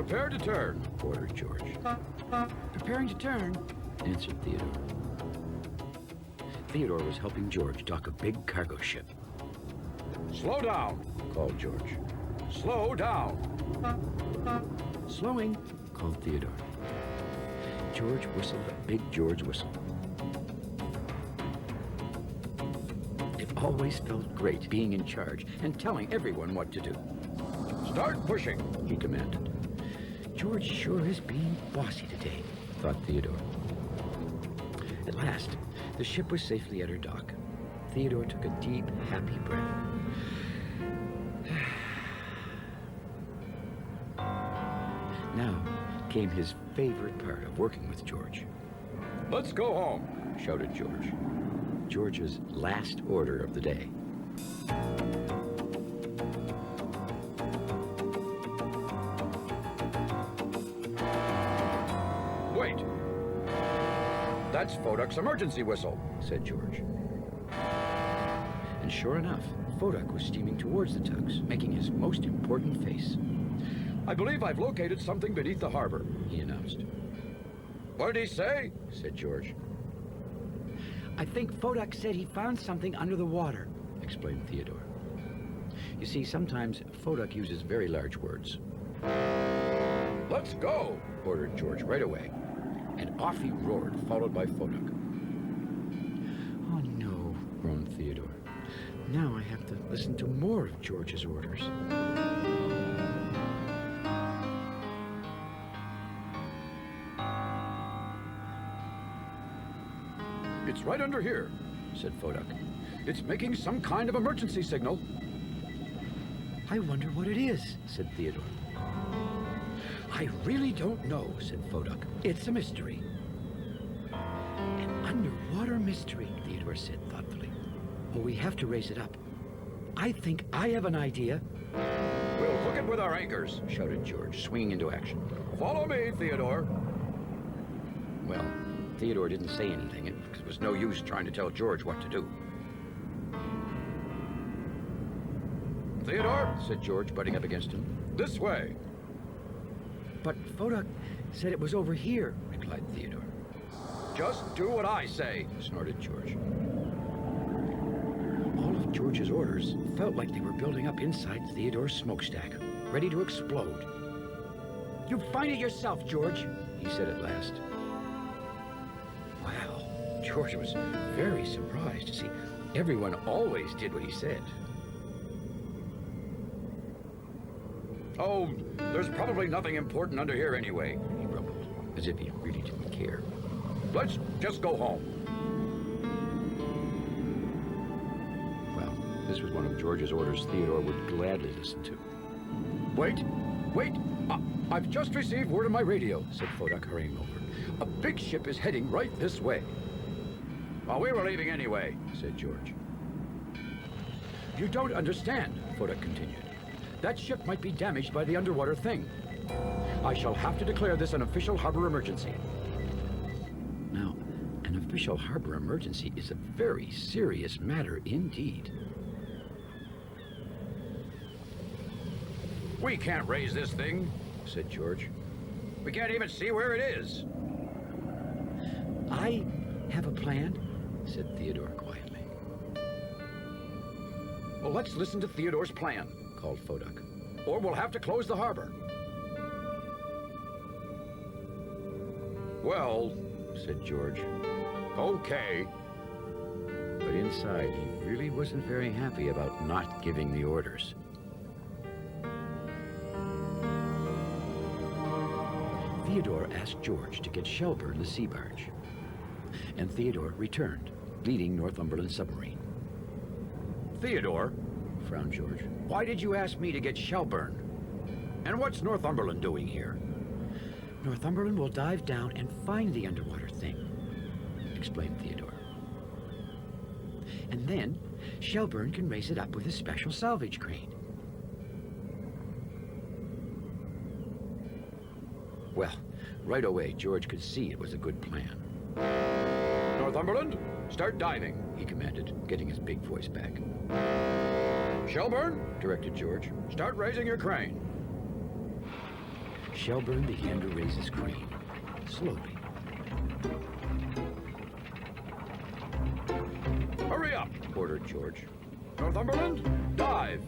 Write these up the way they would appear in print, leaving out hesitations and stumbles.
Prepare to turn, ordered George. Preparing to turn, answered Theodore. Theodore was helping George dock a big cargo ship. Slow down, called George. Slow down. Slowing, called Theodore. George whistled a big George whistle. It always felt great being in charge and telling everyone what to do. Start pushing, he commanded. George sure is being bossy today, thought Theodore. At last, the ship was safely at her dock. Theodore took a deep, happy breath. Now came his favorite part of working with George. Let's go home, shouted George. George's last order of the day. Wait! That's Foduk's emergency whistle, said George. And sure enough, Fodak was steaming towards the tugs, making his most important face. I believe I've located something beneath the harbor, he announced. What did he say? Said George. I think Fodak said he found something under the water, explained Theodore. You see, sometimes Fodak uses very large words. Let's go, ordered George right away. And off he roared, followed by Fodak. Oh no, groaned Theodore. Now I have to listen to more of George's orders. It's right under here, said Fodak. It's making some kind of emergency signal. I wonder what it is, said Theodore. I really don't know, said Fodak. It's a mystery. An underwater mystery, Theodore said thoughtfully. Well, we have to raise it up. I think I have an idea. We'll hook it with our anchors, shouted George, swinging into action. Follow me, Theodore. Well, Theodore didn't say anything. It was no use trying to tell George what to do. Theodore, said George, butting up against him. This way. But Fodak said it was over here, replied Theodore. Just do what I say, snorted George. All of George's orders felt like they were building up inside Theodore's smokestack, ready to explode. You find it yourself, George, he said at last. Wow, George was very surprised to see everyone always did what he said. Oh, there's probably nothing important under here anyway, he grumbled, as if he really didn't care. Let's just go home. Well, this was one of George's orders Theodore would gladly listen to. Wait! I've just received word on my radio, said Fodak, hurrying over. A big ship is heading right this way. Well, we were leaving anyway, said George. You don't understand, Fodak continued. That ship might be damaged by the underwater thing. I shall have to declare this an official harbor emergency. Now, an official harbor emergency is a very serious matter indeed. We can't raise this thing, said George. We can't even see where it is. I have a plan, said Theodore quietly. Well, let's listen to Theodore's plan, called Fodak, or we'll have to close the harbor. Well, said George, okay. But inside, he really wasn't very happy about not giving the orders. Theodore asked George to get Shelburne the sea barge, and Theodore returned, leading Northumberland's submarine. Theodore, frowned George, why did you ask me to get Shelburne? And what's Northumberland doing here? Northumberland will dive down and find the underwater thing, explained Theodore. And then Shelburne can raise it up with a special salvage crane. Well, right away, George could see it was a good plan. Northumberland, start diving, he commanded, getting his big voice back. Shelburne, directed George, start raising your crane. Shelburne began to raise his crane, slowly. Hurry up, ordered George. Northumberland, dive!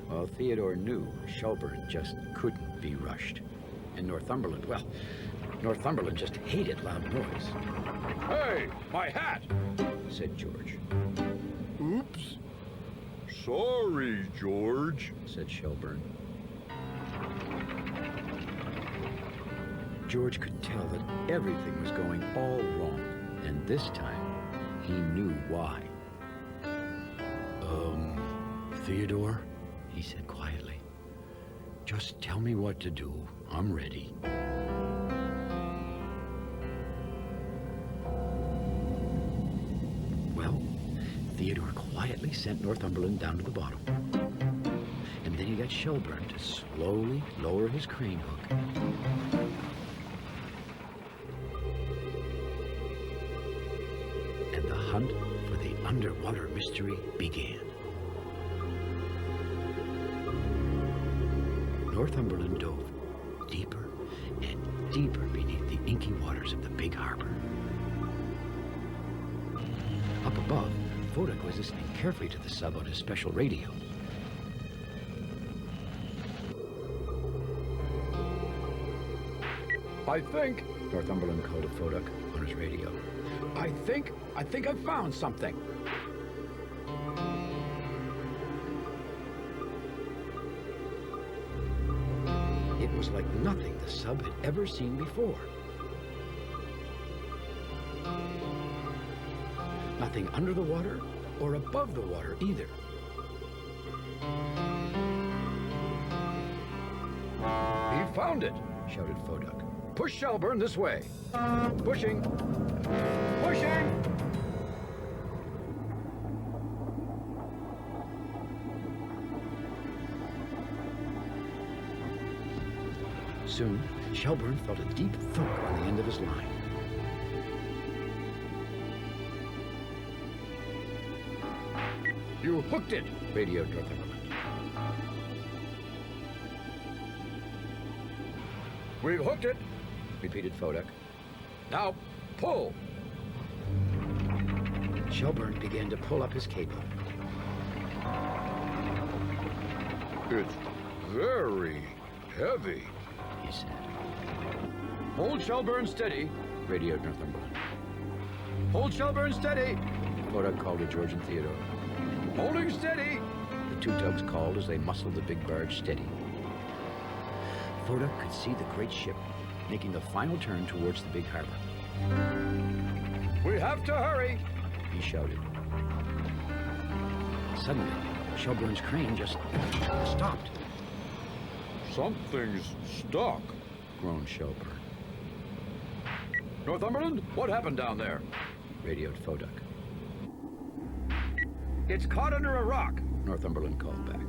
Well, Theodore knew Shelburne just couldn't be rushed. And Northumberland, well, Northumberland just hated loud noise, Hey, my hat! said George. Oops. Sorry, George. Said Shelburne. George could tell that everything was going all wrong, and this time he knew why. Theodore, he said quietly, just tell me what to do. I'm ready. Well, Theodore quietly sent Northumberland down to the bottom. And then he got Shelburne to slowly lower his crane hook. And the hunt for the underwater mystery began. Northumberland dove deeper and deeper beneath the inky waters of the big harbor. Up above, Fodak was listening carefully to the sub on his special radio. I think, Northumberland called to Fodak on his radio. I think I've found something. It was like nothing the sub had ever seen before. Nothing under the water or above the water either. He found it, Shouted Fodak. Push Shelburne this way. Pushing. Pushing! Soon, Shelburne felt a deep thunk on the end of his line. You hooked it, Radioed Northumberland. We've hooked it. Repeated Fodak. Now, pull. Shelburne began to pull up his cable. It's very heavy. He said. Hold Shelburne steady. Radioed Northumberland. Hold Shelburne steady. Fodak called to George and Theodore. Holding steady. The two tugs called as they muscled the big barge steady. Fodak could see the great ship making the final turn towards the big harbor. We have to hurry. He shouted. Suddenly, Shelburne's crane just stopped, Something's stuck. groaned Shelburne. Northumberland, what happened down there? Radioed Fodak. It's caught under a rock. Northumberland called back.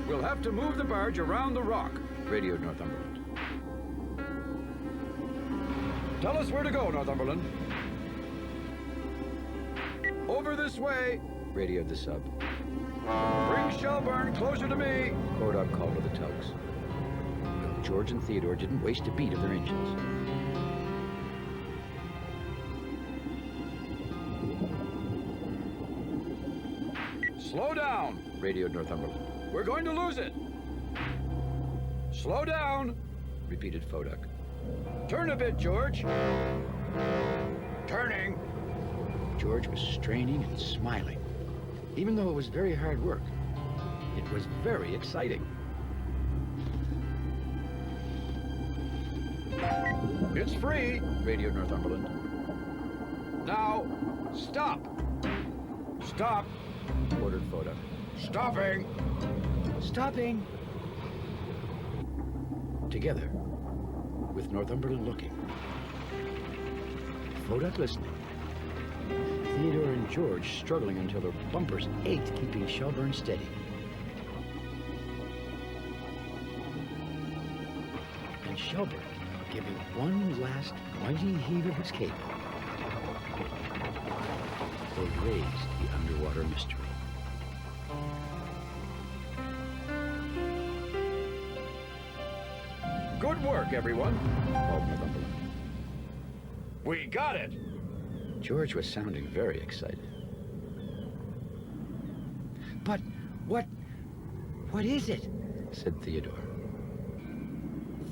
We'll have to move the barge around the rock. Radioed Northumberland. Tell us where to go, Northumberland. Over this way. Radioed the sub. Bring Shelburne closer to me. Fodak called to the tugs. But George and Theodore didn't waste a beat of their engines. Slow down. Radioed Northumberland. We're going to lose it. Slow down. Repeated Fodak. Turn a bit, George. Turning. George was straining and smiling. Even though it was very hard work, it was very exciting. It's free. Radioed Northumberland. Now, stop. Stop. Ordered Fodak. Stopping. Stopping! Together, with Northumberland looking, Fodak listening, Theodore and George struggling until their bumpers ached, keeping Shelburne steady. And Shelburne giving one last mighty heave of his cable. they'd raised the underwater mystery. Good work, everyone, called Northumberland. We got it! George was sounding very excited. But what is it? Said Theodore.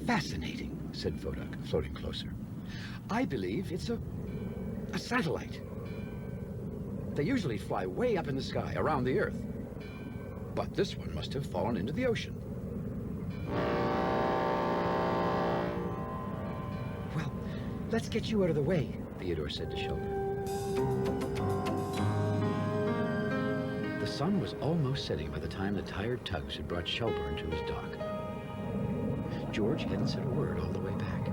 Fascinating, said Fodak, floating closer. I believe it's a satellite. They usually fly way up in the sky, around the Earth. But this one must have fallen into the ocean. Well, let's get you out of the way, Theodore said to Shelburne. The sun was almost setting by the time the tired tugs had brought Shelburne to his dock. George hadn't said a word all the way back.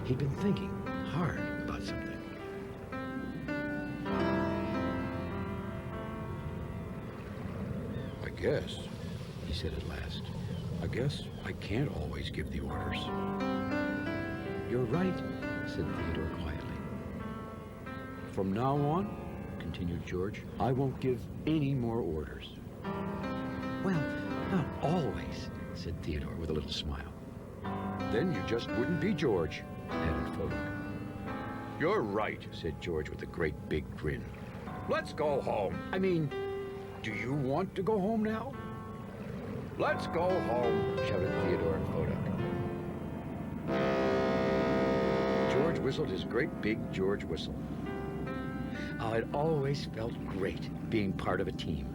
He'd been thinking hard about something. I guess, He said at last. I guess I can't always give the orders. You're right, said Theodore quietly. From now on, continued George, I won't give any more orders. Well, not always, said Theodore with a little smile. Then you just wouldn't be George, Added Fodak. You're right, Said George with a great big grin. let's go home. I mean, do you want to go home now? Let's go home, Shouted Theodore and Fodak. George whistled his great big George whistle. Oh, it always felt great being part of a team.